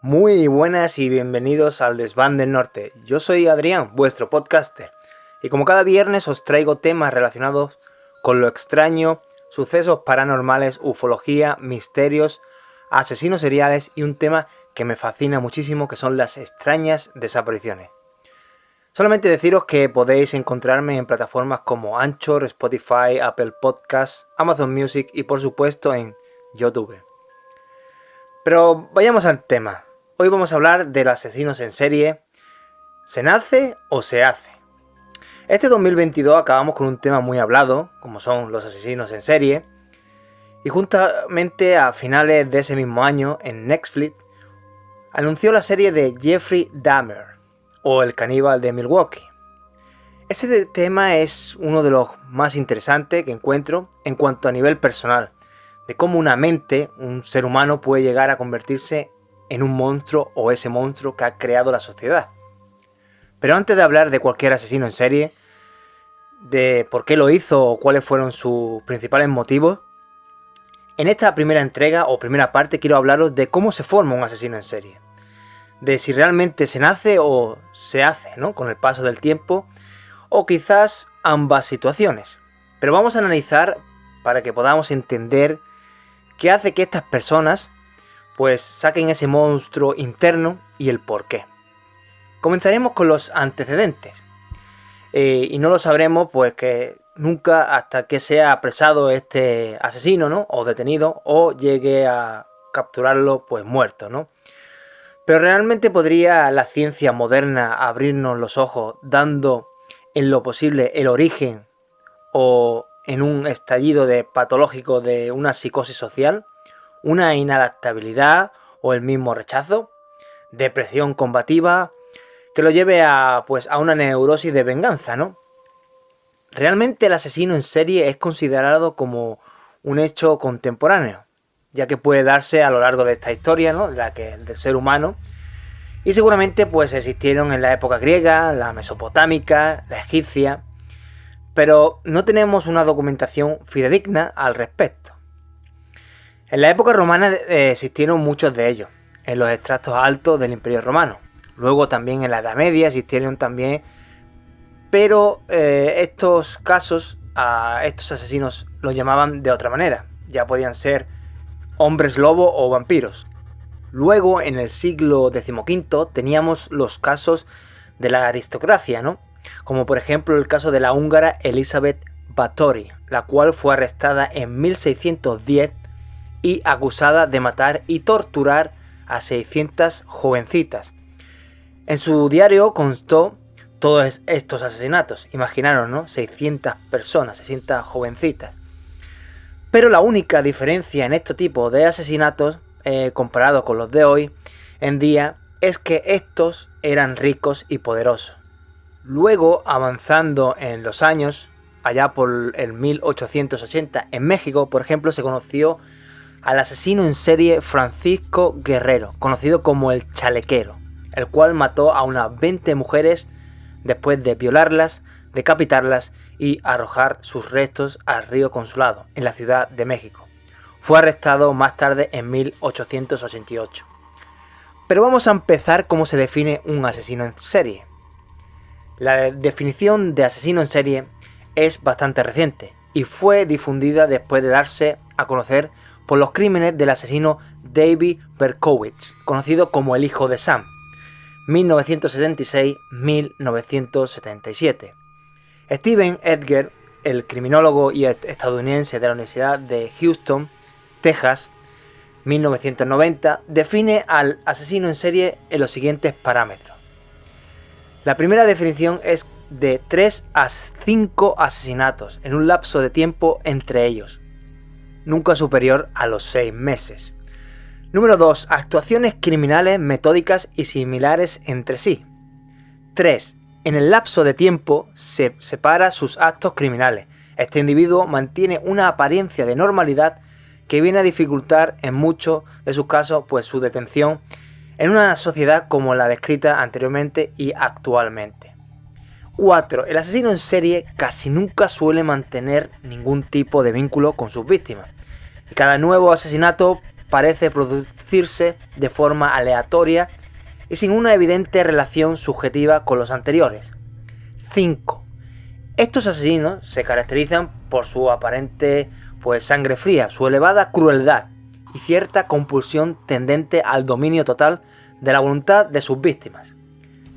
Muy buenas y bienvenidos al Desván del Norte. Yo soy Adrián, vuestro podcaster, y como cada viernes os traigo temas relacionados con lo extraño, sucesos paranormales, ufología, misterios, asesinos seriales y un tema que me fascina muchísimo, que son las extrañas desapariciones. Solamente deciros que podéis encontrarme en plataformas como Anchor, Spotify, Apple Podcasts, Amazon Music y por supuesto en YouTube. Pero vayamos al tema. Hoy vamos a hablar de los asesinos en serie. ¿Se nace o se hace? Este 2022 acabamos con un tema muy hablado, como son los asesinos en serie. Y justamente a finales de ese mismo año, en Netflix, anunció la serie de Jeffrey Dahmer, o el caníbal de Milwaukee. Este tema es uno de los más interesantes que encuentro en cuanto a nivel personal, de cómo una mente, un ser humano, puede llegar a convertirse en un monstruo o ese monstruo que ha creado la sociedad. Pero antes de hablar de cualquier asesino en serie, de por qué lo hizo o cuáles fueron sus principales motivos, en esta primera entrega o primera parte quiero hablaros de cómo se forma un asesino en serie. De si realmente se nace o se hace, ¿no? Con el paso del tiempo, o quizás ambas situaciones. Pero vamos a analizar para que podamos entender qué hace que estas personas pues saquen ese monstruo interno y el por qué. Comenzaremos con los antecedentes. Y no lo sabremos pues que nunca hasta que sea apresado este asesino, ¿no? O detenido, o llegue a capturarlo pues muerto, ¿no? Pero realmente podría la ciencia moderna abrirnos los ojos dando en lo posible el origen o en un estallido patológico de una psicosis social, una inadaptabilidad o el mismo rechazo, depresión combativa, que lo lleve a una neurosis de venganza, ¿no? Realmente el asesino en serie es considerado como un hecho contemporáneo, ya que puede darse a lo largo de esta historia, ¿no? Del ser humano, y seguramente pues existieron en la época griega, la mesopotámica, la egipcia, pero no tenemos una documentación fidedigna al respecto. En la época romana existieron muchos de ellos, en los extractos altos del Imperio Romano. Luego también en la Edad Media existieron también, pero estos casos, a estos asesinos los llamaban de otra manera. Ya podían ser hombres lobo o vampiros. Luego, en el siglo XV, teníamos los casos de la aristocracia, ¿no? Como por ejemplo el caso de la húngara Elizabeth Báthory, la cual fue arrestada en 1610 y acusada de matar y torturar a 600 jovencitas. En su diario constó todos estos asesinatos. Imaginaros, ¿no? 600 personas, 600 jovencitas. Pero la única diferencia en este tipo de asesinatos, comparado con los de hoy en día, es que estos eran ricos y poderosos. Luego, avanzando en los años, allá por el 1880, en México, por ejemplo, se conoció al asesino en serie Francisco Guerrero, conocido como el Chalequero, el cual mató a unas 20 mujeres después de violarlas, decapitarlas y arrojar sus restos al río Consulado, en la Ciudad de México. Fue arrestado más tarde en 1888. Pero vamos a empezar cómo se define un asesino en serie. La definición de asesino en serie es bastante reciente y fue difundida después de darse a conocer por los crímenes del asesino David Berkowitz, conocido como el hijo de Sam, 1976-1977. Steven Edgar, el criminólogo y estadounidense de la Universidad de Houston, Texas, 1990, define al asesino en serie en los siguientes parámetros. La primera definición es de 3 a 5 asesinatos en un lapso de tiempo entre ellos, nunca superior a los 6 meses. Número 2. Actuaciones criminales metódicas y similares entre sí. 3. En el lapso de tiempo se separa sus actos criminales. Este individuo mantiene una apariencia de normalidad que viene a dificultar en muchos de sus casos su detención en una sociedad como la descrita anteriormente y actualmente. 4. El asesino en serie casi nunca suele mantener ningún tipo de vínculo con sus víctimas. Y cada nuevo asesinato parece producirse de forma aleatoria y sin una evidente relación subjetiva con los anteriores. 5. Estos asesinos se caracterizan por su aparente sangre fría, su elevada crueldad y cierta compulsión tendente al dominio total de la voluntad de sus víctimas.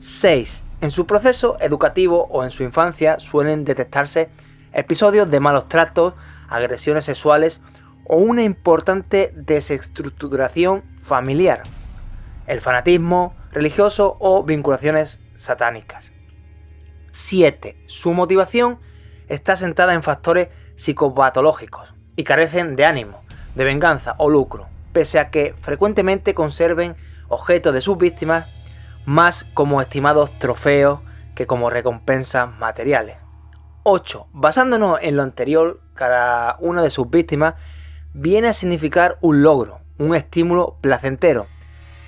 6. En su proceso educativo o en su infancia suelen detectarse episodios de malos tratos, agresiones sexuales o una importante desestructuración familiar, el fanatismo religioso o vinculaciones satánicas. 7. Su motivación está sentada en factores psicopatológicos y carecen de ánimo, de venganza o lucro, pese a que frecuentemente conserven objetos de sus víctimas más como estimados trofeos que como recompensas materiales. 8. Basándonos en lo anterior, cada una de sus víctimas viene a significar un logro, un estímulo placentero,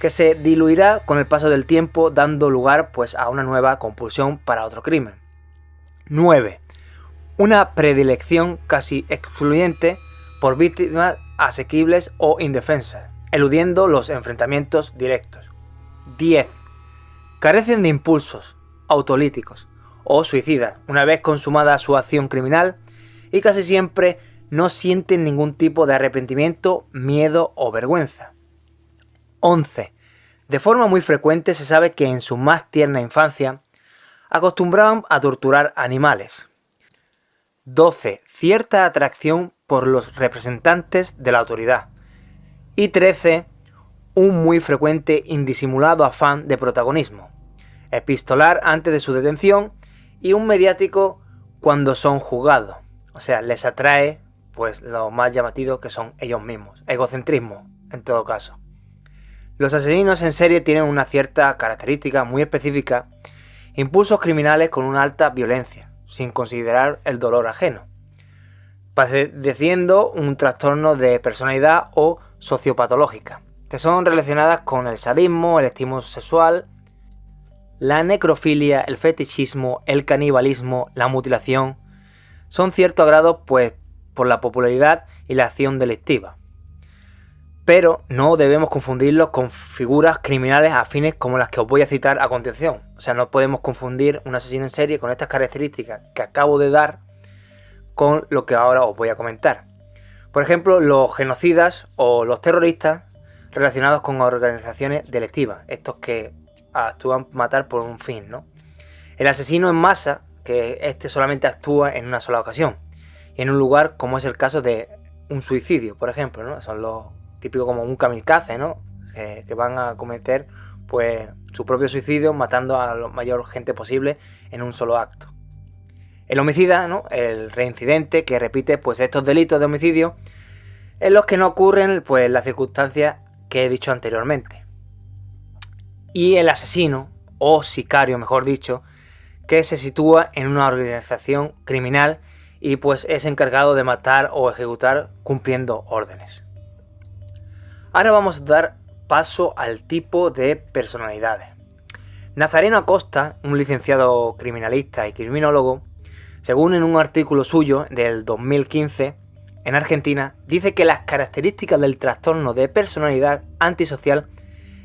que se diluirá con el paso del tiempo, dando lugar a una nueva compulsión para otro crimen. 9. Una predilección casi excluyente por víctimas asequibles o indefensas, eludiendo los enfrentamientos directos. 10. Carecen de impulsos autolíticos o suicidas una vez consumada su acción criminal y casi siempre no sienten ningún tipo de arrepentimiento, miedo o vergüenza. 11. De forma muy frecuente se sabe que en su más tierna infancia acostumbraban a torturar animales. 12. Cierta atracción por los representantes de la autoridad. Y 13. Un muy frecuente indisimulado afán de protagonismo, epistolar antes de su detención y un mediático cuando son juzgados. O sea, les atrae lo más llamativo que son ellos mismos. Egocentrismo, en todo caso. Los asesinos en serie tienen una cierta característica muy específica, impulsos criminales con una alta violencia, sin considerar el dolor ajeno, padeciendo un trastorno de personalidad o sociopatológica, que son relacionadas con el sadismo, el estímulo sexual, la necrofilia, el fetichismo, el canibalismo, la mutilación. Son cierto agrado por la popularidad y la acción delictiva. Pero no debemos confundirlos con figuras criminales afines como las que os voy a citar a continuación. O sea, no podemos confundir un asesino en serie con estas características que acabo de dar con lo que ahora os voy a comentar. Por ejemplo, los genocidas o los terroristas relacionados con organizaciones delictivas, estos que actúan matar por un fin, ¿no? El asesino en masa, que solamente actúa en una sola ocasión y en un lugar como es el caso de un suicidio, por ejemplo, ¿no? Son los típicos como un kamikaze, ¿no? Que van a cometer su propio suicidio matando a la mayor gente posible en un solo acto. El homicida, ¿no? El reincidente que repite estos delitos de homicidio en los que no ocurren las circunstancias que he dicho anteriormente. Y el asesino, o sicario mejor dicho, que se sitúa en una organización criminal y es encargado de matar o ejecutar cumpliendo órdenes. Ahora vamos a dar paso al tipo de personalidades. Nazareno Acosta, un licenciado criminalista y criminólogo, según en un artículo suyo del 2015 en Argentina, dice que las características del trastorno de personalidad antisocial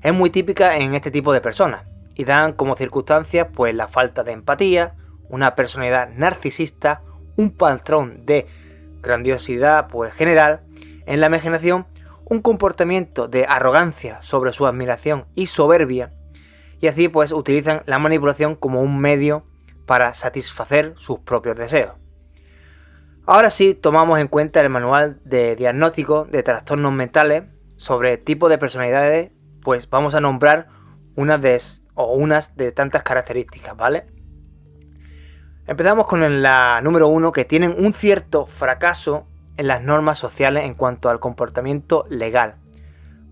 es muy típica en este tipo de personas y dan como circunstancias la falta de empatía, una personalidad narcisista, un patrón de grandiosidad general en la imaginación, un comportamiento de arrogancia sobre su admiración y soberbia, y así utilizan la manipulación como un medio para satisfacer sus propios deseos. Ahora sí, tomamos en cuenta el manual de diagnóstico de trastornos mentales sobre tipos de personalidades, vamos a nombrar unas de tantas características, ¿vale? Empezamos con la número 1, que tienen un cierto fracaso en las normas sociales en cuanto al comportamiento legal,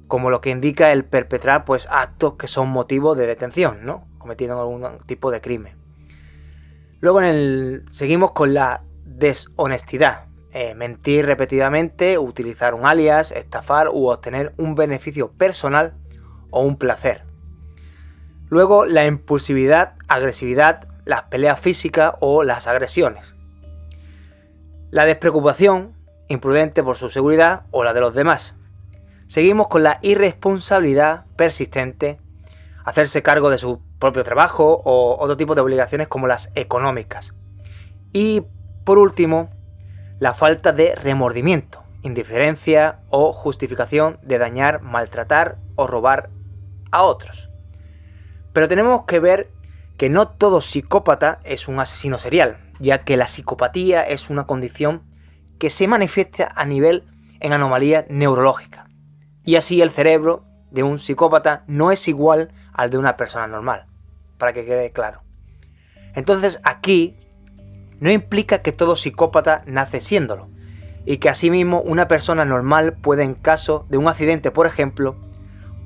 como lo que indica el perpetrar actos que son motivo de detención, ¿no? Cometiendo algún tipo de crimen. Luego seguimos con la deshonestidad, mentir repetidamente, utilizar un alias, estafar u obtener un beneficio personal o un placer. Luego la impulsividad, agresividad, las peleas físicas o las agresiones. La despreocupación, imprudente por su seguridad o la de los demás. Seguimos con la irresponsabilidad persistente, hacerse cargo de su propio trabajo o otro tipo de obligaciones como las económicas. Y por último, la falta de remordimiento, indiferencia o justificación de dañar, maltratar o robar a otros. Pero tenemos que ver que no todo psicópata es un asesino serial, ya que la psicopatía es una condición que se manifiesta en anomalías neurológicas. Y así el cerebro de un psicópata no es igual al de una persona normal, para que quede claro. Entonces aquí no implica que todo psicópata nace siéndolo, y que asimismo una persona normal puede, en caso de un accidente por ejemplo,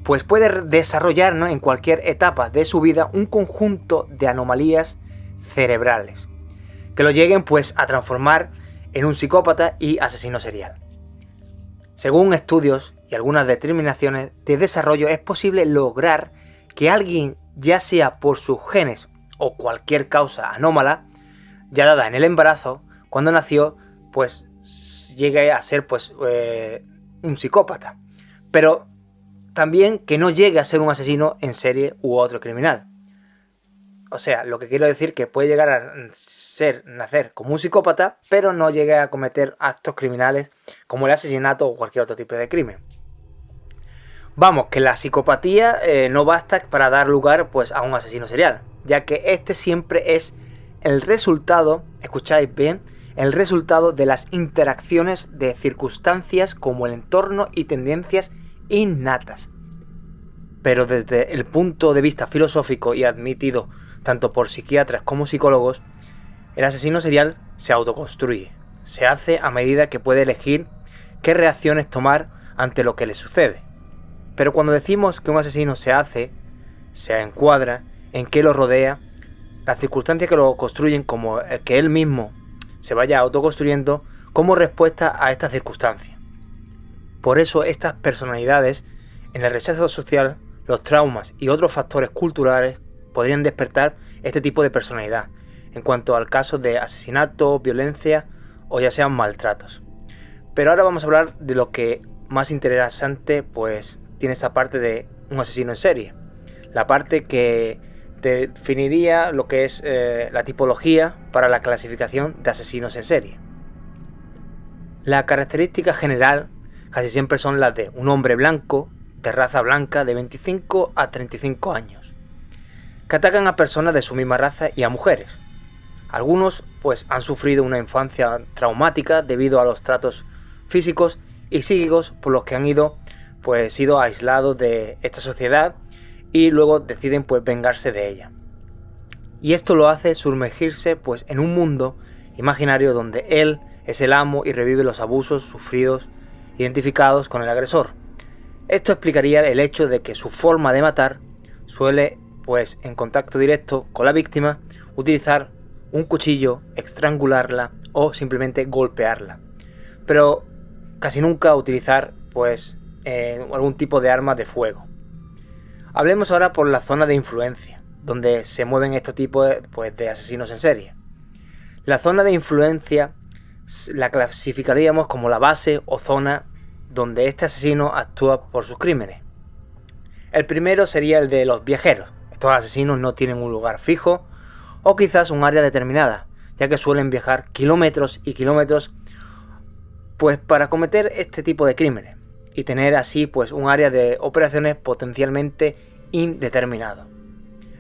pues puede desarrollar, ¿no?, en cualquier etapa de su vida un conjunto de anomalías cerebrales que lo lleguen pues a transformar en un psicópata y asesino serial. Según estudios y algunas determinaciones de desarrollo, es posible lograr que alguien, ya sea por sus genes o cualquier causa anómala ya dada en el embarazo, cuando nació, pues llegue a ser pues un psicópata. Pero también que no llegue a ser un asesino en serie u otro criminal. O sea, lo que quiero decir que puede llegar a nacer como un psicópata, pero no llegue a cometer actos criminales como el asesinato o cualquier otro tipo de crimen. Vamos, que la psicopatía no basta para dar lugar pues a un asesino serial, ya que este siempre es el resultado, escucháis bien, el resultado de las interacciones de circunstancias como el entorno y tendencias innatas. Pero desde el punto de vista filosófico y admitido tanto por psiquiatras como psicólogos, el asesino serial se autoconstruye, se hace a medida que puede elegir qué reacciones tomar ante lo que le sucede. Pero cuando decimos que un asesino se hace, se encuadra en qué lo rodea, las circunstancias que lo construyen, como el que él mismo se vaya autoconstruyendo como respuesta a estas circunstancias. Por eso estas personalidades, en el rechazo social, los traumas y otros factores culturales podrían despertar este tipo de personalidad, en cuanto al caso de asesinato, violencia o ya sean maltratos. Pero ahora vamos a hablar de lo que más interesante pues tiene esta parte de un asesino en serie. La parte que definiría lo que es la tipología para la clasificación de asesinos en serie. La característica general casi siempre son las de un hombre blanco, de raza blanca, de 25 a 35 años, que atacan a personas de su misma raza y a mujeres. Algunos pues han sufrido una infancia traumática debido a los tratos físicos y psíquicos por los que han sido aislados de esta sociedad y luego deciden pues vengarse de ella. Y esto lo hace sumergirse pues en un mundo imaginario donde él es el amo y revive los abusos sufridos identificados con el agresor. Esto explicaría el hecho de que su forma de matar suele, pues en contacto directo con la víctima, utilizar un cuchillo, estrangularla o simplemente golpearla. Pero casi nunca utilizar pues algún tipo de arma de fuego. Hablemos ahora por la zona de influencia, donde se mueven estos tipos de asesinos en serie. La zona de influencia la clasificaríamos como la base o zona donde este asesino actúa por sus crímenes. El primero sería el de los viajeros. Estos asesinos no tienen un lugar fijo o quizás un área determinada, ya que suelen viajar kilómetros y kilómetros pues para cometer este tipo de crímenes y tener así pues un área de operaciones potencialmente indeterminado.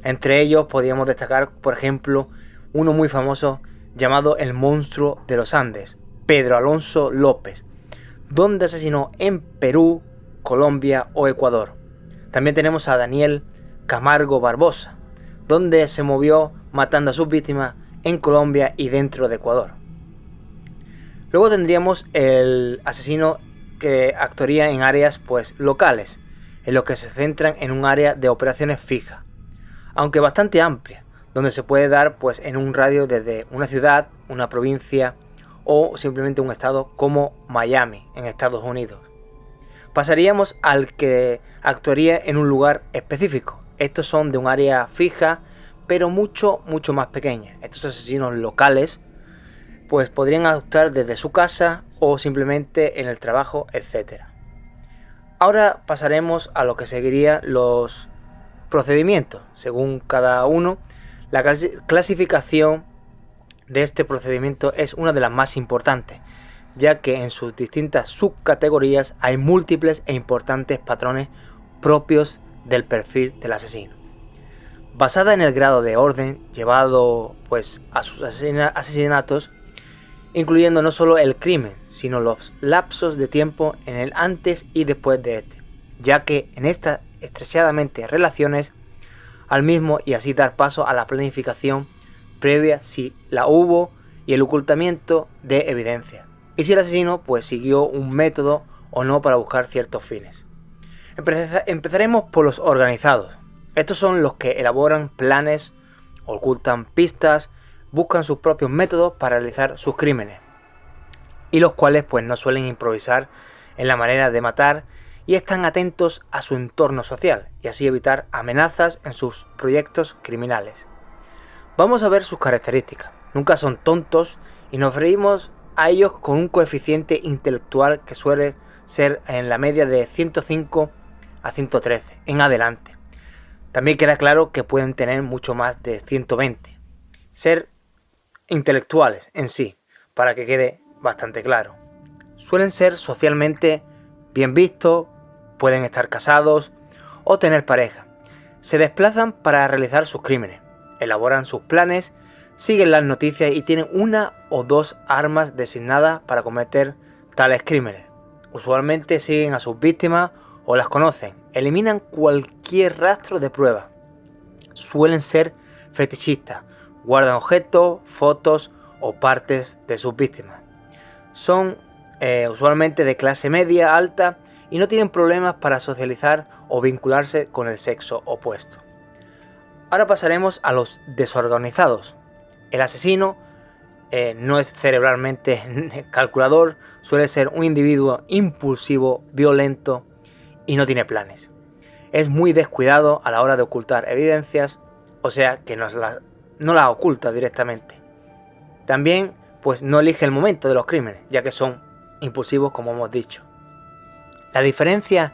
Entre ellos podríamos destacar, por ejemplo, uno muy famoso llamado el monstruo de los Andes, Pedro Alonso López, donde asesinó en Perú, Colombia o Ecuador. También tenemos a Daniel Camargo Barbosa, donde se movió matando a sus víctimas en Colombia y dentro de Ecuador. Luego tendríamos el asesino que actuaría en áreas pues locales, en los que se centran en un área de operaciones fija, aunque bastante amplia, donde se puede dar pues en un radio desde una ciudad, una provincia o simplemente un estado como Miami en Estados Unidos. Pasaríamos al que actuaría en un lugar específico. Estos son de un área fija, pero mucho más pequeña. Estos asesinos locales pues podrían actuar desde su casa o simplemente en el trabajo, etc. Ahora pasaremos a lo que seguirían los procedimientos. Según cada uno, la clasificación de este procedimiento es una de las más importantes, ya que en sus distintas subcategorías hay múltiples e importantes patrones propios del perfil del asesino. Basada en el grado de orden llevado pues a sus asesinatos, incluyendo no solo el crimen, sino los lapsos de tiempo en el antes y después de este, ya que en estas estrechadamente relaciones al mismo y así dar paso a la planificación previa si la hubo y el ocultamiento de evidencia, y si el asesino pues siguió un método o no para buscar ciertos fines. Empezaremos por los organizados. Estos son los que elaboran planes, ocultan pistas, buscan sus propios métodos para realizar sus crímenes, y los cuales pues no suelen improvisar en la manera de matar y están atentos a su entorno social y así evitar amenazas en sus proyectos criminales. Vamos a ver sus características. Nunca son tontos y nos referimos a ellos con un coeficiente intelectual que suele ser en la media de 105 a 113 en adelante. También queda claro que pueden tener mucho más de 120. Ser intelectuales en sí, para que quede bastante claro. Suelen ser socialmente bien vistos, pueden estar casados o tener pareja. Se desplazan para realizar sus crímenes, elaboran sus planes, siguen las noticias y tienen una o dos armas designadas para cometer tales crímenes. Usualmente siguen a sus víctimas o las conocen, eliminan cualquier rastro de prueba. Suelen ser fetichistas, guardan objetos, fotos o partes de sus víctimas. Son usualmente de clase media, alta y no tienen problemas para socializar o vincularse con el sexo opuesto. Ahora pasaremos a los desorganizados. El asesino no es cerebralmente calculador, suele ser un individuo impulsivo, violento y no tiene planes. Es muy descuidado a la hora de ocultar evidencias, o sea que no las oculta directamente. También pues no elige el momento de los crímenes, ya que son impulsivos como hemos dicho. La diferencia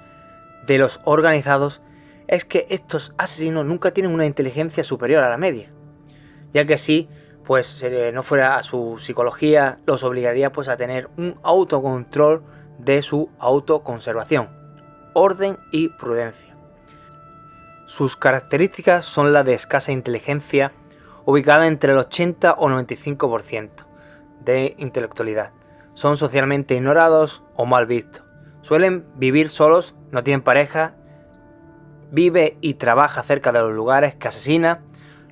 de los organizados es que estos asesinos nunca tienen una inteligencia superior a la media, ya que si pues no fuera a su psicología los obligaría pues a tener un autocontrol de su autoconservación, orden y prudencia. Sus características son la de escasa inteligencia, ubicada entre el 80 o 95% de intelectualidad. Son socialmente ignorados o mal vistos. Suelen vivir solos, no tienen pareja, vive y trabaja cerca de los lugares que asesina,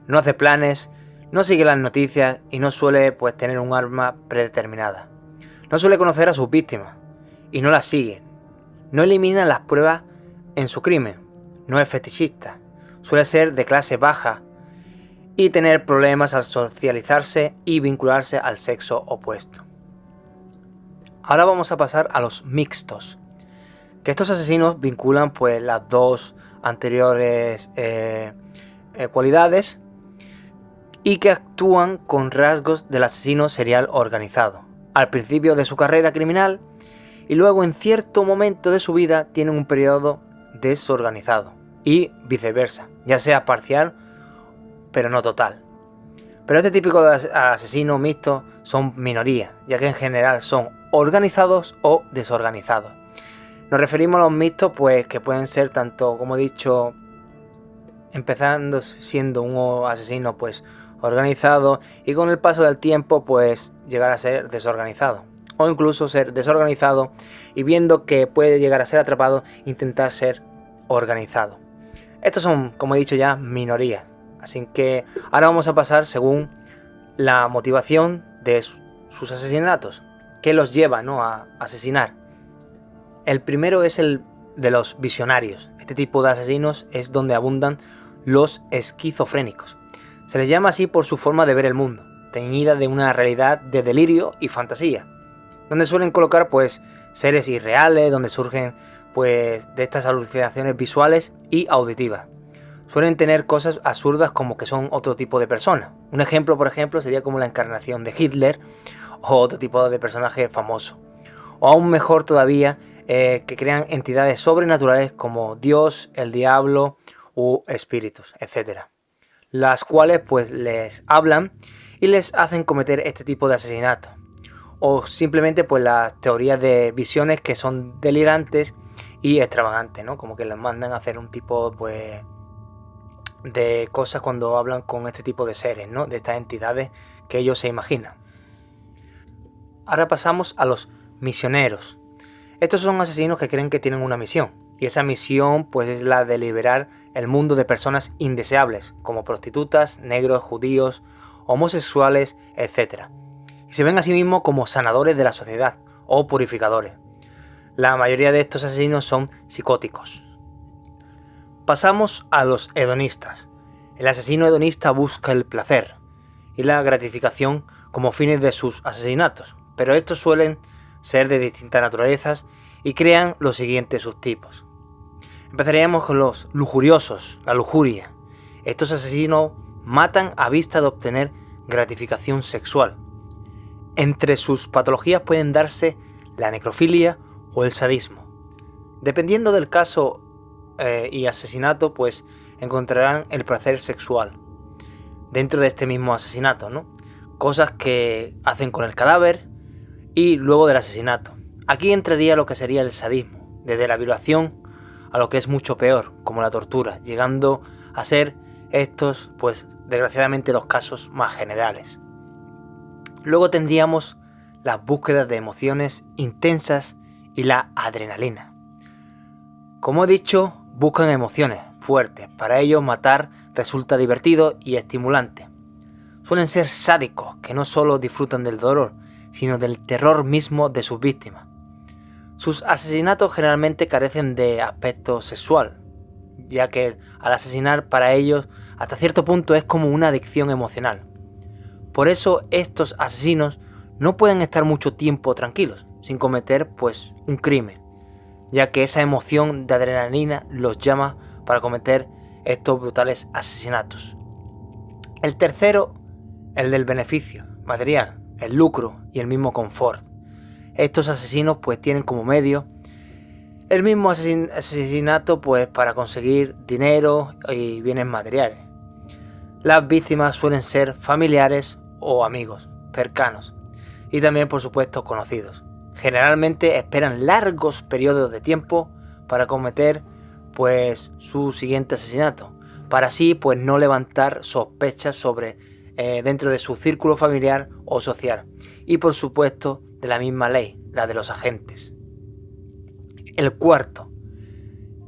no hace planes, no sigue las noticias y no suele pues tener un arma predeterminada. No suele conocer a sus víctimas y no las sigue. No elimina las pruebas en su crimen. No es fetichista. Suele ser de clase baja y tener problemas al socializarse y vincularse al sexo opuesto. Ahora vamos a pasar a los mixtos, que estos asesinos vinculan pues las dos anteriores cualidades y que actúan con rasgos del asesino serial organizado al principio de su carrera criminal y luego en cierto momento de su vida tienen un periodo desorganizado y viceversa, ya sea parcial pero no total. Pero este típico de asesinos mixtos son minoría, ya que en general son organizados o desorganizados. Nos referimos a los mixtos pues que pueden ser tanto, como he dicho, empezando siendo un asesino pues organizado y con el paso del tiempo pues llegar a ser desorganizado, o incluso ser desorganizado y viendo que puede llegar a ser atrapado intentar ser organizado. Estos son, como he dicho ya, minorías, así que ahora vamos a pasar según la motivación de sus asesinatos, que los lleva, ¿no?, a asesinar. El primero es el de los visionarios. Este tipo de asesinos es donde abundan los esquizofrénicos. Se les llama así por su forma de ver el mundo, teñida de una realidad de delirio y fantasía, donde suelen colocar pues seres irreales, donde surgen pues de estas alucinaciones visuales y auditivas. Suelen tener cosas absurdas como que son otro tipo de personas. Un ejemplo, por ejemplo, sería como la encarnación de Hitler o otro tipo de personaje famoso. O aún mejor todavía, que crean entidades sobrenaturales como Dios, el diablo u espíritus, etc. Las cuales pues les hablan y les hacen cometer este tipo de asesinatos. O simplemente pues las teorías de visiones que son delirantes y extravagantes, ¿no? Como que les mandan a hacer un tipo pues de cosas cuando hablan con este tipo de seres, ¿no? De estas entidades que ellos se imaginan. Ahora pasamos a los misioneros. Estos son asesinos que creen que tienen una misión, y esa misión pues es la de liberar el mundo de personas indeseables, como prostitutas, negros, judíos, homosexuales, etc. Y se ven a sí mismos como sanadores de la sociedad o purificadores. La mayoría de estos asesinos son psicóticos. Pasamos a los hedonistas. El asesino hedonista busca el placer y la gratificación como fines de sus asesinatos, pero estos suelen ser de distintas naturalezas y crean los siguientes subtipos. Empezaríamos con los lujuriosos, la lujuria. Estos asesinos matan a vista de obtener gratificación sexual. Entre sus patologías pueden darse la necrofilia o el sadismo. Dependiendo del caso y asesinato, pues encontrarán el placer sexual dentro de este mismo asesinato, ¿no? Cosas que hacen con el cadáver y luego del asesinato. Aquí entraría lo que sería el sadismo, desde la violación a lo que es mucho peor, como la tortura, llegando a ser estos, pues desgraciadamente, los casos más generales. Luego tendríamos las búsquedas de emociones intensas y la adrenalina. Como he dicho, buscan emociones fuertes. Para ellos matar resulta divertido y estimulante. Suelen ser sádicos, que no solo disfrutan del dolor, sino del terror mismo de sus víctimas. Sus asesinatos generalmente carecen de aspecto sexual, ya que al asesinar para ellos hasta cierto punto es como una adicción emocional. Por eso estos asesinos no pueden estar mucho tiempo tranquilos, sin cometer pues un crimen, ya que esa emoción de adrenalina los llama para cometer estos brutales asesinatos. El tercero, el del beneficio material, el lucro y el mismo confort. Estos asesinos pues tienen como medio el mismo asesinato pues para conseguir dinero y bienes materiales. Las víctimas suelen ser familiares o amigos cercanos y también por supuesto conocidos. Generalmente esperan largos periodos de tiempo para cometer pues su siguiente asesinato, para así pues no levantar sospechas sobre dentro de su círculo familiar o social, y por supuesto de la misma ley, la de los agentes. El cuarto,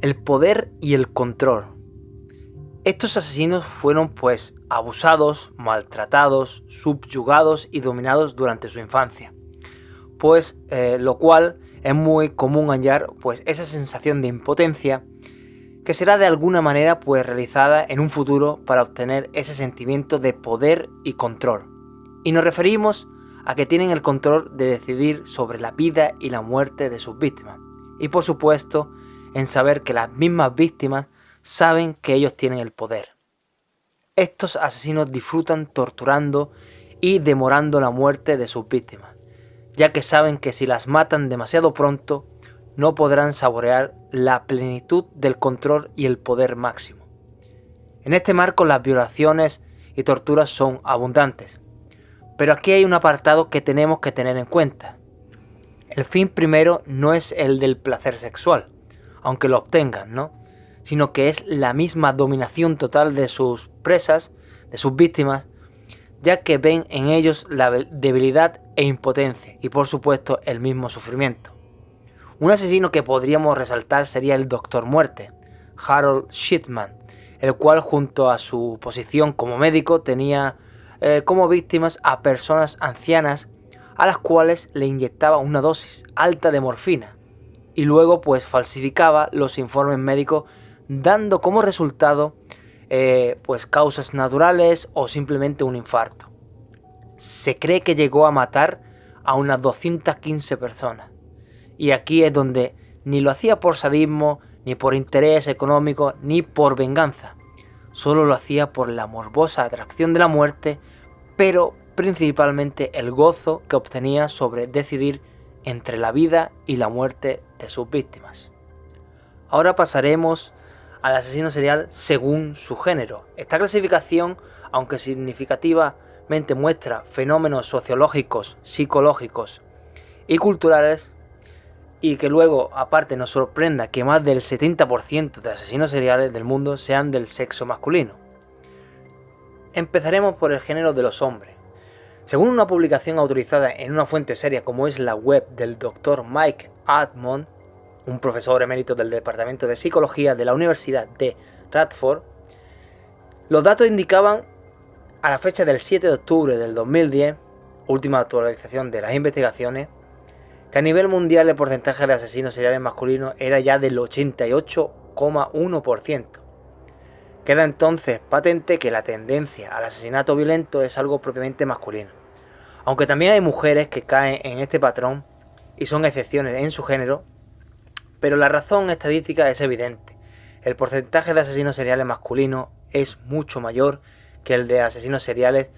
el poder y el control. Estos asesinos fueron pues abusados, maltratados, subyugados y dominados durante su infancia, pues lo cual es muy común hallar pues esa sensación de impotencia que será de alguna manera pues realizada en un futuro para obtener ese sentimiento de poder y control. Y nos referimos a que tienen el control de decidir sobre la vida y la muerte de sus víctimas. Y por supuesto en saber que las mismas víctimas saben que ellos tienen el poder. Estos asesinos disfrutan torturando y demorando la muerte de sus víctimas, ya que saben que si las matan demasiado pronto, no podrán saborear la plenitud del control y el poder máximo. En este marco las violaciones y torturas son abundantes, pero aquí hay un apartado que tenemos que tener en cuenta. El fin primero no es el del placer sexual, aunque lo obtengan, ¿no? Sino que es la misma dominación total de sus presas, de sus víctimas, ya que ven en ellos la debilidad e impotencia y por supuesto el mismo sufrimiento. Un asesino que podríamos resaltar sería el Doctor Muerte, Harold Shipman, el cual junto a su posición como médico tenía como víctimas a personas ancianas a las cuales le inyectaba una dosis alta de morfina y luego pues falsificaba los informes médicos dando como resultado pues causas naturales o simplemente un infarto. Se cree que llegó a matar a unas 215 personas. Y aquí es donde ni lo hacía por sadismo, ni por interés económico, ni por venganza. Solo lo hacía por la morbosa atracción de la muerte, pero principalmente el gozo que obtenía sobre decidir entre la vida y la muerte de sus víctimas. Ahora pasaremos al asesino serial según su género. Esta clasificación, aunque significativamente muestra fenómenos sociológicos, psicológicos y culturales, y que luego aparte nos sorprenda que más del 70% de asesinos seriales del mundo sean del sexo masculino. Empezaremos por el género de los hombres. Según una publicación autorizada en una fuente seria como es la web del Dr. Mike Admon, un profesor emérito del Departamento de Psicología de la Universidad de Radford, los datos indicaban a la fecha del 7 de octubre del 2010, última actualización de las investigaciones, que a nivel mundial el porcentaje de asesinos seriales masculinos era ya del 88,1%. Queda entonces patente que la tendencia al asesinato violento es algo propiamente masculino, aunque también hay mujeres que caen en este patrón y son excepciones en su género, pero la razón estadística es evidente. El porcentaje de asesinos seriales masculinos es mucho mayor que el de asesinos seriales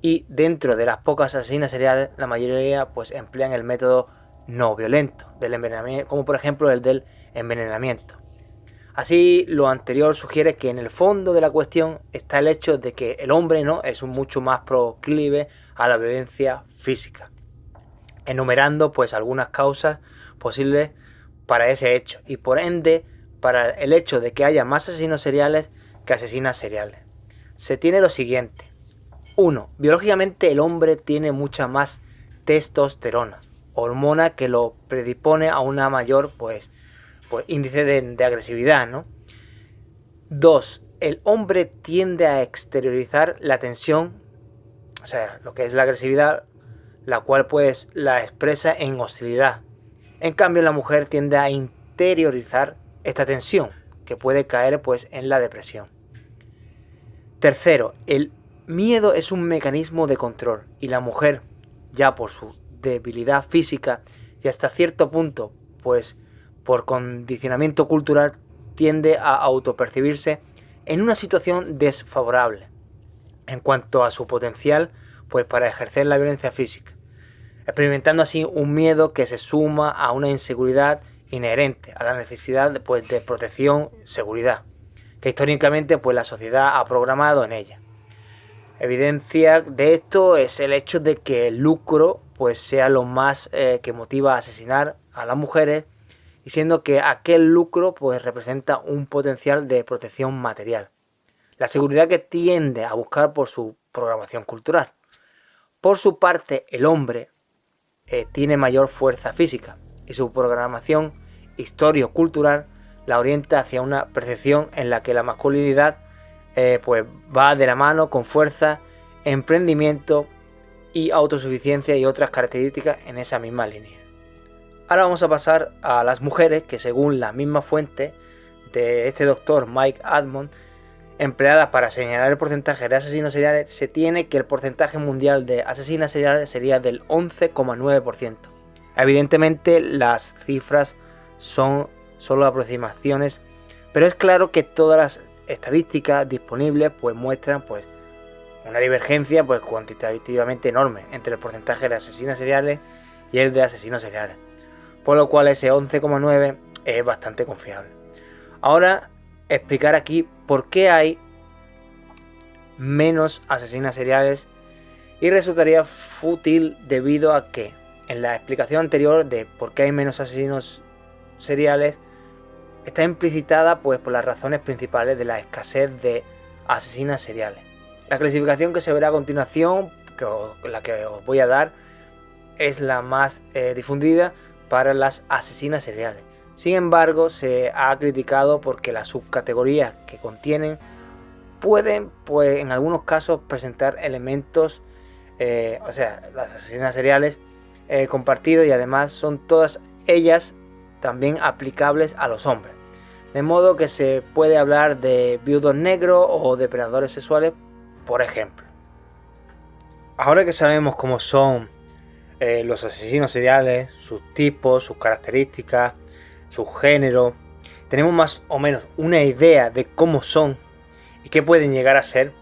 y dentro de las pocas asesinas seriales la mayoría pues emplean el método no violento del envenenamiento, como por ejemplo el del envenenamiento. Así, lo anterior sugiere que en el fondo de la cuestión está el hecho de que el hombre no es mucho más proclive a la violencia física, enumerando pues algunas causas posibles para ese hecho y por ende para el hecho de que haya más asesinos seriales que asesinas seriales. Se tiene lo siguiente. 1. Biológicamente el hombre tiene mucha más testosterona, hormona que lo predispone a una mayor pues índice de agresividad, ¿no? 2. El hombre tiende a exteriorizar la tensión, o sea, lo que es la agresividad, la cual pues la expresa en hostilidad. En cambio, la mujer tiende a interiorizar esta tensión, que puede caer pues en la depresión. Tercero, el miedo es un mecanismo de control y la mujer, ya por su debilidad física y hasta cierto punto, pues por condicionamiento cultural, tiende a autopercibirse en una situación desfavorable en cuanto a su potencial pues para ejercer la violencia física, experimentando así un miedo que se suma a una inseguridad inherente a la necesidad pues de protección, seguridad, que históricamente pues la sociedad ha programado en ella. Evidencia de esto es el hecho de que el lucro pues sea lo más que motiva a asesinar a las mujeres, y siendo que aquel lucro pues representa un potencial de protección material, la seguridad que tiende a buscar por su programación cultural. Por su parte, el hombre tiene mayor fuerza física y su programación histórico-cultural la orienta hacia una percepción en la que la masculinidad pues va de la mano con fuerza, emprendimiento y autosuficiencia y otras características en esa misma línea. Ahora vamos a pasar a las mujeres, que según la misma fuente de este doctor Mike Admon, empleada para señalar el porcentaje de asesinos seriales, se tiene que el porcentaje mundial de asesinas seriales sería del 11,9%. Evidentemente las cifras son solo aproximaciones, pero es claro que todas las estadísticas disponibles pues muestran pues una divergencia pues cuantitativamente enorme entre el porcentaje de asesinas seriales y el de asesinos seriales, por lo cual ese 11,9 es bastante confiable. Ahora explicar aquí por qué hay menos asesinas seriales, y resultaría fútil debido a que en la explicación anterior de por qué hay menos asesinos seriales está implicitada pues por las razones principales de la escasez de asesinas seriales. La clasificación que se verá a continuación, la que os voy a dar, es la más difundida para las asesinas seriales. Sin embargo, se ha criticado porque las subcategorías que contienen pueden, pues en algunos casos, presentar elementos, las asesinas seriales compartidos, y además son todas ellas también aplicables a los hombres. De modo que se puede hablar de viudos negros o depredadores sexuales, por ejemplo. Ahora que sabemos cómo son los asesinos seriales, sus tipos, sus características, su género, tenemos más o menos una idea de cómo son y qué pueden llegar a ser,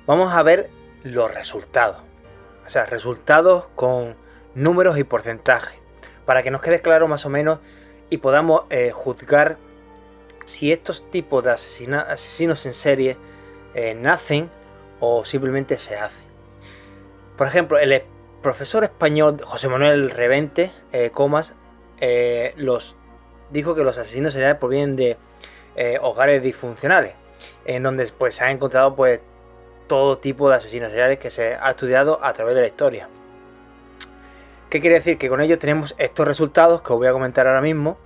vamos a ver los resultados. O sea, resultados con números y porcentajes, para que nos quede claro más o menos y podamos juzgar si estos tipos de asesinos en serie nacen o simplemente se hacen. Por ejemplo, el profesor español José Manuel Revente Comas dijo que los asesinos seriales provienen de hogares disfuncionales, en donde pues se ha encontrado pues todo tipo de asesinos seriales que se ha estudiado a través de la historia. ¿Qué quiere decir? Que con ello tenemos estos resultados que os voy a comentar ahora mismo,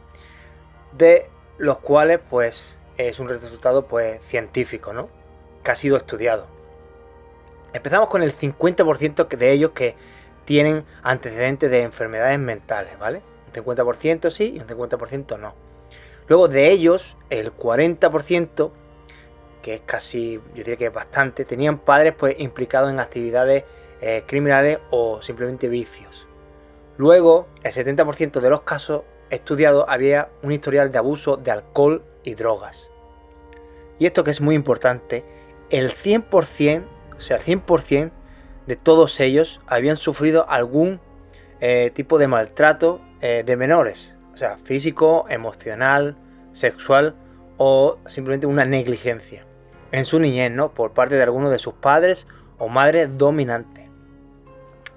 de los cuales pues es un resultado pues científico, ¿no? Que ha sido estudiado. Empezamos con el 50% de ellos que tienen antecedentes de enfermedades mentales, ¿vale? Un 50% sí y un 50% no. Luego de ellos, el 40%, que es casi, yo diría que es bastante, tenían padres pues implicados en actividades criminales o simplemente vicios. Luego, el 70% de los casos estudiados había un historial de abuso de alcohol y drogas. Y esto que es muy importante, el 100%, o sea, el 100% de todos ellos habían sufrido algún tipo de maltrato de menores, o sea, físico, emocional, sexual o simplemente una negligencia en su niñez, ¿no? Por parte de alguno de sus padres o madres dominantes.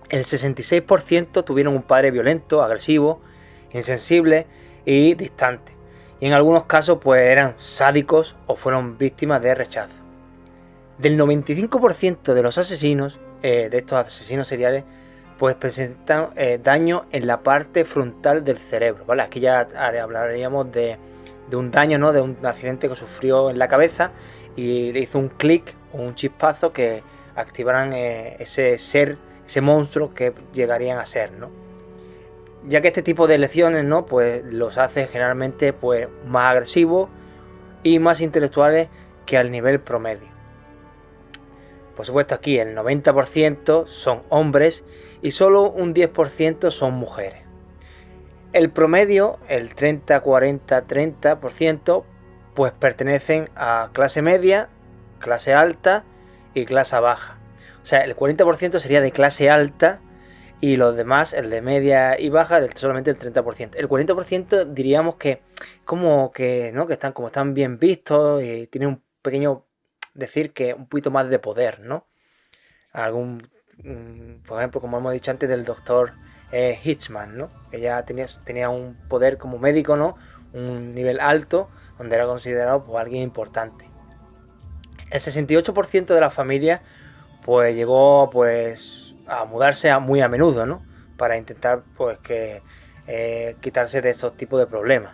El 66% tuvieron un padre violento, agresivo, insensible y distante. Y en algunos casos pues eran sádicos o fueron víctimas de rechazo. Del 95% de los asesinos, de estos asesinos seriales, pues presentan daño en la parte frontal del cerebro, ¿vale? Aquí ya hablaríamos de un daño, ¿no? De un accidente que sufrió en la cabeza y le hizo un clic o un chispazo que activaran ese monstruo que llegarían a ser, ¿no? Ya que este tipo de lesiones, ¿no? Pues los hace generalmente pues más agresivos y más intelectuales que al nivel promedio. Por supuesto, aquí el 90% son hombres y solo un 10% son mujeres. El promedio, el 30, 40, 30%, pues pertenecen a clase media, clase alta y clase baja. O sea, el 40% sería de clase alta y los demás, el de media y baja, solamente el 30%. El 40% diríamos que como que, ¿no? Que están bien vistos y tienen un pequeño, decir que un poquito más de poder, ¿no? Por ejemplo, como hemos dicho antes, del doctor Hitchman, ¿no? Que ya tenía un poder como médico, ¿no? Un nivel alto, donde era considerado pues alguien importante. El 68% de las familias pues llegó pues a mudarse muy a menudo, ¿no? Para intentar pues quitarse de esos tipos de problemas.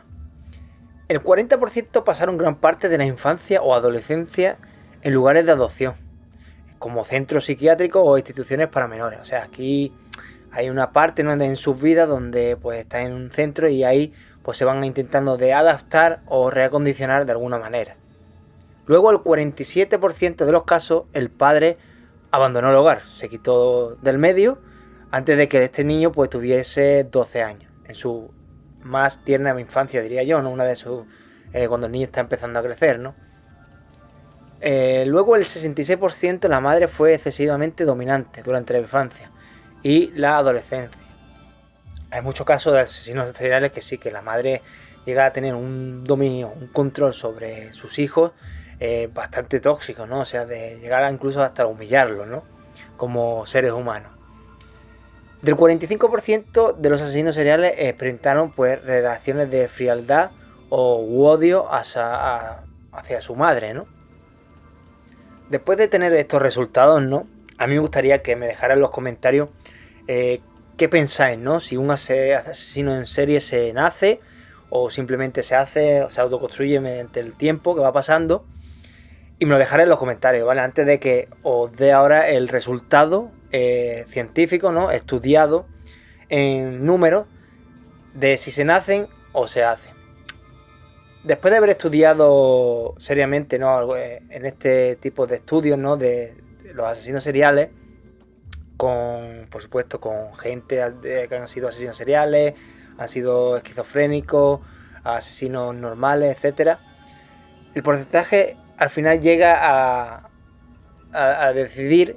El 40% pasaron gran parte de la infancia o adolescencia en lugares de adopción, como centros psiquiátricos o instituciones para menores. O sea, aquí hay una parte, ¿no? en sus vidas donde pues están en un centro y ahí pues se van intentando de adaptar o reacondicionar de alguna manera. Luego, el 47% de los casos, el padre abandonó el hogar, se quitó del medio antes de que este niño pues tuviese 12 años, en su más tierna infancia, diría yo, ¿no? Una de sus cuando el niño está empezando a crecer, ¿no? Luego, el 66% la madre fue excesivamente dominante durante la infancia y la adolescencia. Hay muchos casos de asesinos seriales que sí, que la madre llega a tener un dominio, un control sobre sus hijos bastante tóxico, ¿no? O sea, de llegar incluso hasta humillarlos, ¿no? Como seres humanos. Del 45% de los asesinos seriales experimentaron pues relaciones de frialdad o odio hacia su madre, ¿no? Después de tener estos resultados, ¿no? A mí me gustaría que me dejaran en los comentarios qué pensáis, ¿no? Si un asesino en serie se nace o simplemente se hace, o se autoconstruye mediante el tiempo que va pasando. Y me lo dejaré en los comentarios, ¿vale? Antes de que os dé ahora el resultado científico, ¿no? Estudiado en números de si se nacen o se hacen. Después de haber estudiado seriamente, ¿no? En este tipo de estudios, ¿no? De los asesinos seriales, por supuesto, con gente que han sido asesinos seriales, han sido esquizofrénicos, asesinos normales, etcétera. El porcentaje al final llega a decidir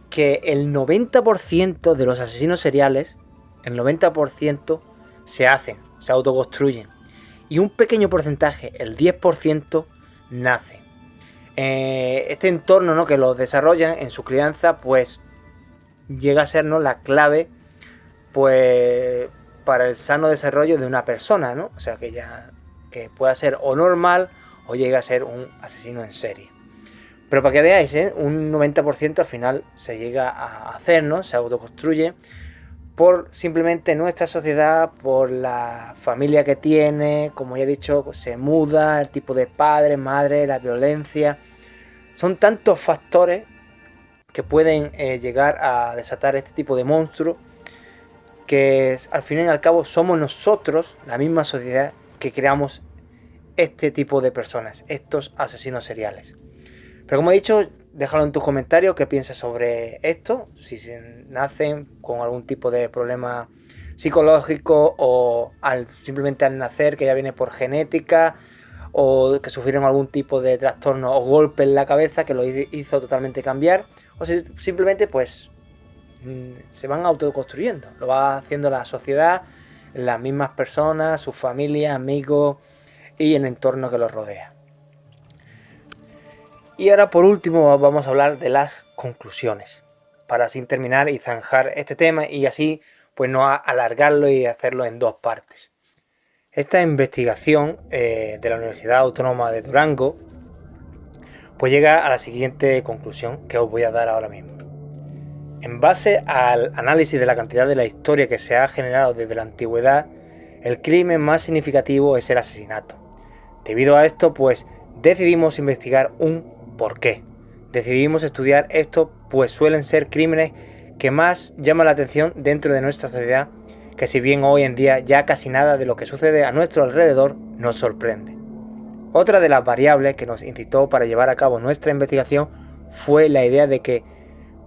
que el 90% de los asesinos seriales, el 90% se hacen, se autoconstruyen. Y un pequeño porcentaje, el 10%, nace. Este entorno, ¿no?, que los desarrollan en su crianza, pues llega a sernos la clave, pues, para el sano desarrollo de una persona, ¿no? O sea, que pueda ser o normal o llega a ser un asesino en serie. Pero para que veáis, un 90% al final se llega a hacer, ¿no? Se autoconstruye por simplemente nuestra sociedad, por la familia que tiene, como ya he dicho, se muda, el tipo de padre, madre, la violencia. Son tantos factores que pueden llegar a desatar este tipo de monstruo, que al fin y al cabo somos nosotros, la misma sociedad, que creamos este tipo de personas, estos asesinos seriales. Pero como he dicho, déjalo en tus comentarios qué piensas sobre esto, si se nacen con algún tipo de problema psicológico o simplemente al nacer, que ya viene por genética, o que sufrieron algún tipo de trastorno o golpe en la cabeza que lo hizo totalmente cambiar, o si simplemente pues se van autoconstruyendo, lo va haciendo la sociedad, las mismas personas, sus familias, amigos y el entorno que los rodea. Y ahora por último vamos a hablar de las conclusiones, para así terminar y zanjar este tema y así pues no alargarlo y hacerlo en dos partes. Esta investigación de la Universidad Autónoma de Durango pues llega a la siguiente conclusión que os voy a dar ahora mismo. En base al análisis de la cantidad de la historia que se ha generado desde la antigüedad, el crimen más significativo es el asesinato. Debido a esto, pues decidimos investigar un porqué. Decidimos estudiar esto, pues suelen ser crímenes que más llaman la atención dentro de nuestra sociedad, que si bien hoy en día ya casi nada de lo que sucede a nuestro alrededor nos sorprende. Otra de las variables que nos incitó para llevar a cabo nuestra investigación fue la idea de que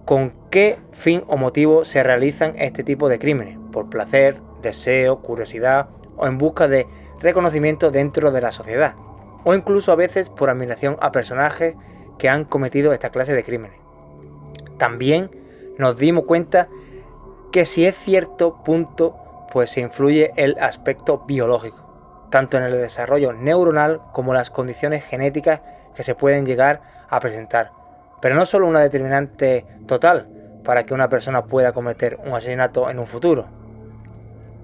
con qué fin o motivo se realizan este tipo de crímenes, por placer, deseo, curiosidad o en busca de reconocimiento dentro de la sociedad, o incluso a veces por admiración a personajes que han cometido esta clase de crímenes. También nos dimos cuenta que si es cierto punto, pues se influye el aspecto biológico, tanto en el desarrollo neuronal como las condiciones genéticas que se pueden llegar a presentar, pero no solo una determinante total para que una persona pueda cometer un asesinato en un futuro.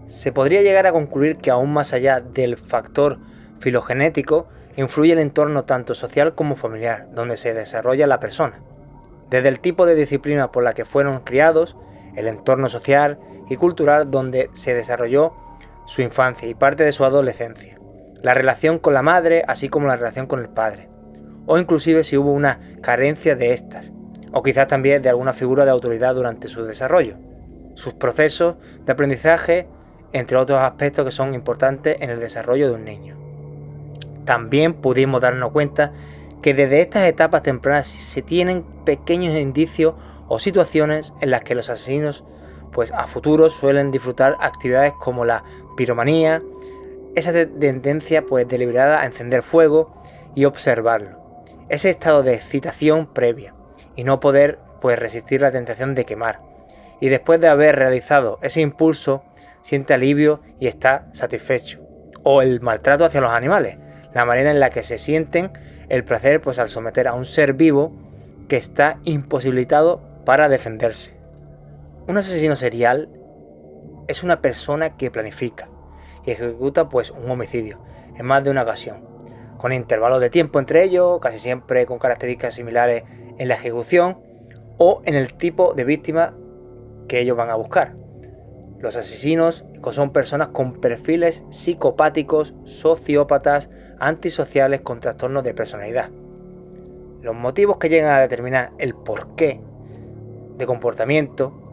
Se podría llegar a concluir que aún más allá del factor filogenético, influye el entorno tanto social como familiar, donde se desarrolla la persona. Desde el tipo de disciplina por la que fueron criados, el entorno social y cultural donde se desarrolló su infancia y parte de su adolescencia, la relación con la madre así como la relación con el padre, o inclusive si hubo una carencia de estas, o quizás también de alguna figura de autoridad durante su desarrollo, sus procesos de aprendizaje, entre otros aspectos que son importantes en el desarrollo de un niño. También pudimos darnos cuenta que desde estas etapas tempranas se tienen pequeños indicios o situaciones en las que los asesinos pues a futuro suelen disfrutar actividades como la piromanía, esa tendencia pues deliberada a encender fuego y observarlo, ese estado de excitación previa y no poder pues resistir la tentación de quemar, y después de haber realizado ese impulso siente alivio y está satisfecho, o el maltrato hacia los animales, la manera en la que se sienten el placer pues al someter a un ser vivo que está imposibilitado para defenderse. Un asesino serial es una persona que planifica y ejecuta pues un homicidio en más de una ocasión, con intervalos de tiempo entre ellos, casi siempre con características similares en la ejecución o en el tipo de víctima que ellos van a buscar. Los asesinos son personas con perfiles psicopáticos, sociópatas, antisociales con trastornos de personalidad. Los motivos que llegan a determinar el porqué de comportamiento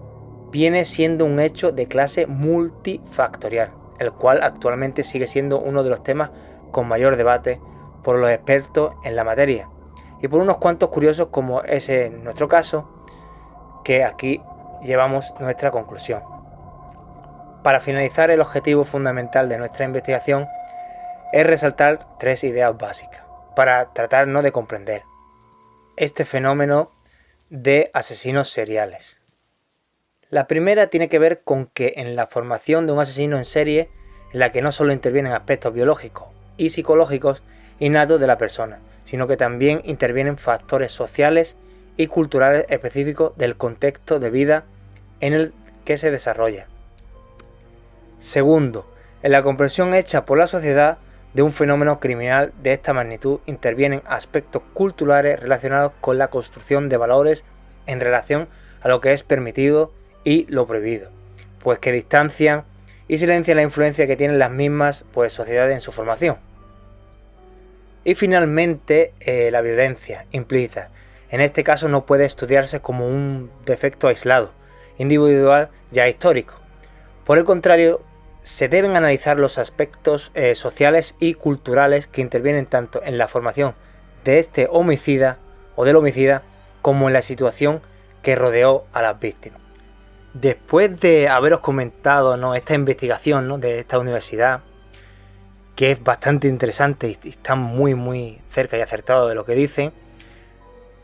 viene siendo un hecho de clase multifactorial, el cual actualmente sigue siendo uno de los temas con mayor debate por los expertos en la materia y por unos cuantos curiosos como es en nuestro caso, que aquí llevamos nuestra conclusión. Para finalizar, el objetivo fundamental de nuestra investigación es resaltar tres ideas básicas para tratarnos de comprender este fenómeno de asesinos seriales. La primera tiene que ver con que en la formación de un asesino en serie en la que no solo intervienen aspectos biológicos y psicológicos innatos de la persona, sino que también intervienen factores sociales y culturales específicos del contexto de vida en el que se desarrolla. Segundo, en la comprensión hecha por la sociedad de un fenómeno criminal de esta magnitud intervienen aspectos culturales relacionados con la construcción de valores en relación a lo que es permitido y lo prohibido, pues que distancian y silencian la influencia que tienen las mismas sociedades en su formación. Y finalmente, la violencia implícita. En este caso no puede estudiarse como un defecto aislado, individual ya histórico. Por el contrario, se deben analizar los aspectos sociales y culturales que intervienen tanto en la formación de este homicida o del homicida como en la situación que rodeó a las víctimas. Después de haberos comentado, ¿no?, esta investigación, ¿no?, de esta universidad, que es bastante interesante y está muy cerca y acertado de lo que dicen,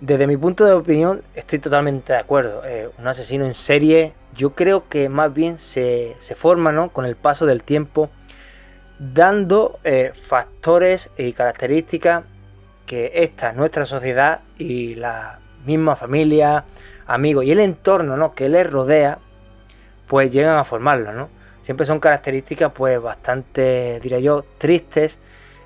desde mi punto de opinión estoy totalmente de acuerdo. Un asesino en serie, yo creo que más bien se forma, ¿no?, con el paso del tiempo, dando factores y características que nuestra sociedad y la misma familia, amigos y el entorno, ¿no?, que les rodea, pues llegan a formarlo, ¿no? Siempre son características pues bastante, diría yo, tristes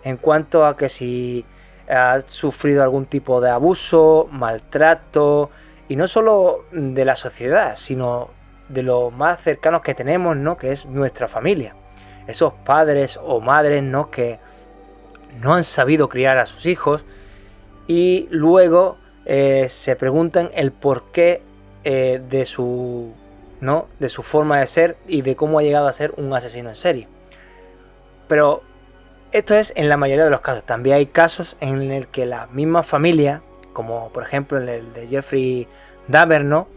en cuanto a que si ha sufrido algún tipo de abuso, maltrato, y no solo de la sociedad, sino de los más cercanos que tenemos, ¿no?, que es nuestra familia. Esos padres o madres, ¿no?, que no han sabido criar a sus hijos y luego se preguntan el porqué de su forma de ser y de cómo ha llegado a ser un asesino en serie. Pero esto es en la mayoría de los casos. También hay casos en el que la misma familia, como por ejemplo en el de Jeffrey Dahmer, ¿no?,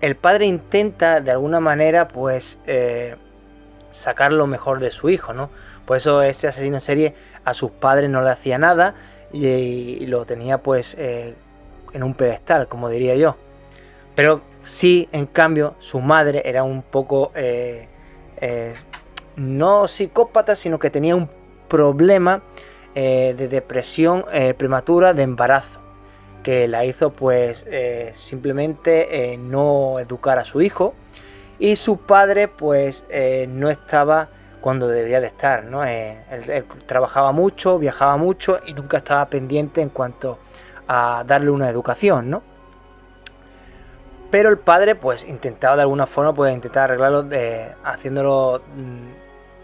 el padre intenta de alguna manera pues sacar lo mejor de su hijo, ¿no? Por eso ese asesino en serie a sus padres no le hacía nada y lo tenía pues en un pedestal, como diría yo. Pero sí, en cambio, su madre era un poco no psicópata, sino que tenía un problema de depresión prematura de embarazo, que la hizo pues simplemente no educar a su hijo, y su padre pues no estaba cuando debería de estar, ¿no? Él trabajaba mucho, viajaba mucho y nunca estaba pendiente en cuanto a darle una educación, ¿no? Pero el padre pues intentaba de alguna forma pues intentar arreglarlo haciéndolo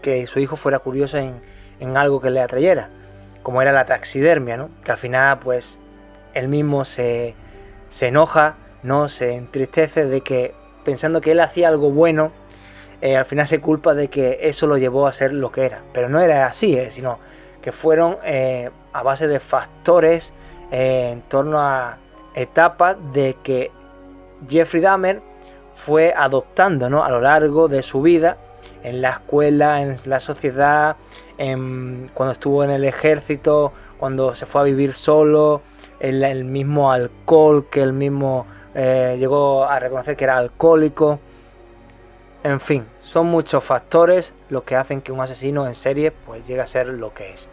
que su hijo fuera curioso en algo que le atrayera, como era la taxidermia, ¿no? Que al final pues él mismo se enoja, ¿no?, se entristece de que pensando que él hacía algo bueno, al final se culpa de que eso lo llevó a ser lo que era. Pero no era así, sino que fueron a base de factores en torno a etapas de que Jeffrey Dahmer fue adoptando, ¿no?, a lo largo de su vida, en la escuela, en la sociedad, cuando estuvo en el ejército, cuando se fue a vivir solo, el mismo alcohol, que él mismo llegó a reconocer que era alcohólico. En fin, son muchos factores los que hacen que un asesino en serie pues llegue a ser lo que es.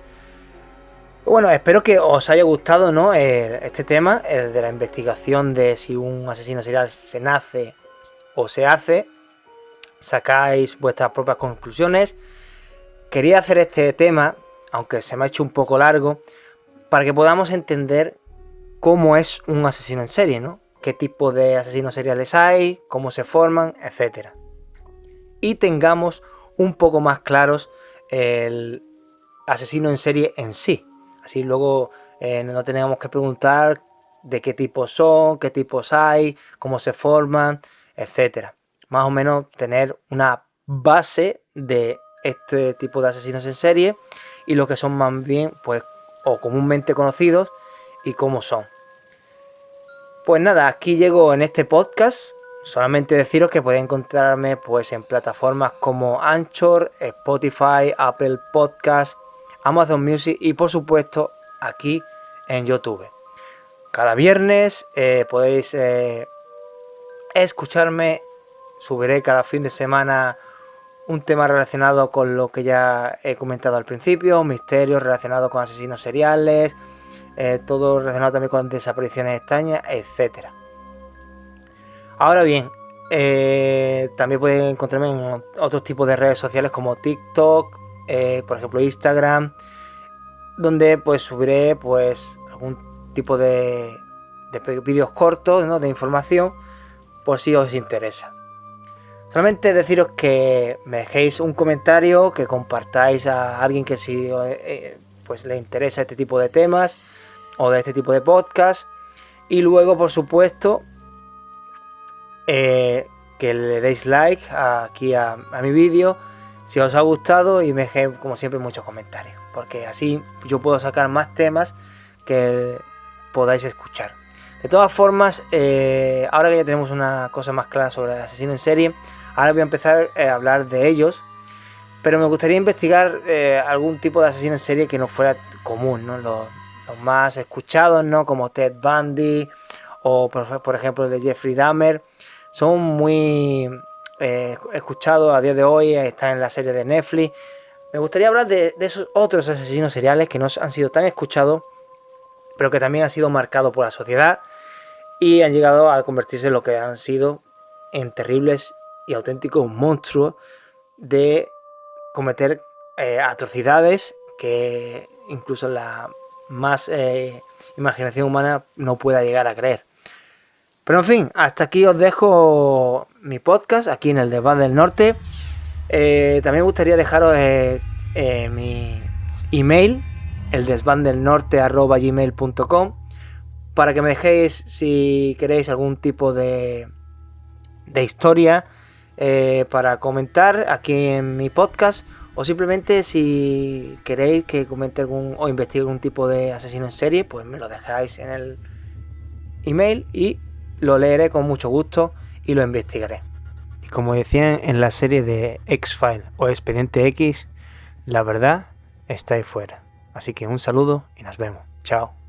Bueno, espero que os haya gustado, ¿no?, este tema, el de la investigación de si un asesino serial se nace o se hace. Sacáis vuestras propias conclusiones. Quería hacer este tema, aunque se me ha hecho un poco largo, para que podamos entender cómo es un asesino en serie, ¿no? Qué tipo de asesinos seriales hay, cómo se forman, etc. Y tengamos un poco más claros el asesino en serie en sí. Así luego no tenemos que preguntar de qué tipos son, qué tipos hay, cómo se forman, etc. Más o menos tener una base de este tipo de asesinos en serie y lo que son más bien pues o comúnmente conocidos y cómo son. Pues nada, aquí llego en este podcast. Solamente deciros que podéis encontrarme pues en plataformas como Anchor, Spotify, Apple Podcast, Amazon Music y por supuesto aquí en YouTube. Cada viernes podéis escucharme. Subiré cada fin de semana un tema relacionado con lo que ya he comentado al principio, misterios relacionados con asesinos seriales, todo relacionado también con desapariciones extrañas, etc. Ahora bien, también pueden encontrarme en otros tipos de redes sociales como TikTok, por ejemplo Instagram, donde pues subiré pues algún tipo de vídeos cortos, ¿no?, de información, por si os interesa. Solamente deciros que me dejéis un comentario, que compartáis a alguien que si pues le interesa este tipo de temas o de este tipo de podcast, y luego por supuesto que le deis like aquí a mi vídeo si os ha gustado, y me dejéis como siempre muchos comentarios, porque así yo puedo sacar más temas que podáis escuchar. De todas formas, ahora que ya tenemos una cosa más clara sobre el asesino en serie, ahora voy a empezar a hablar de ellos, pero me gustaría investigar algún tipo de asesino en serie que no fuera común, ¿no? Los más escuchados, ¿no?, como Ted Bundy o por ejemplo el de Jeffrey Dahmer, son muy escuchados a día de hoy, están en la serie de Netflix. Me gustaría hablar de esos otros asesinos seriales que no han sido tan escuchados, pero que también han sido marcados por la sociedad y han llegado a convertirse en lo que han sido, en terribles y auténticos monstruos de cometer atrocidades que incluso la más imaginación humana no pueda llegar a creer. Pero en fin, hasta aquí os dejo mi podcast, aquí en el Desván del Norte. También me gustaría dejaros mi email, eldesvandelnorte@gmail.com, para que me dejéis, si queréis, algún tipo de historia para comentar aquí en mi podcast, o simplemente si queréis que comente o investigue algún tipo de asesino en serie, pues me lo dejáis en el email y lo leeré con mucho gusto y lo investigaré. Y como decían en la serie de X-Files o Expediente X, la verdad está ahí fuera. Así que un saludo y nos vemos. Chao.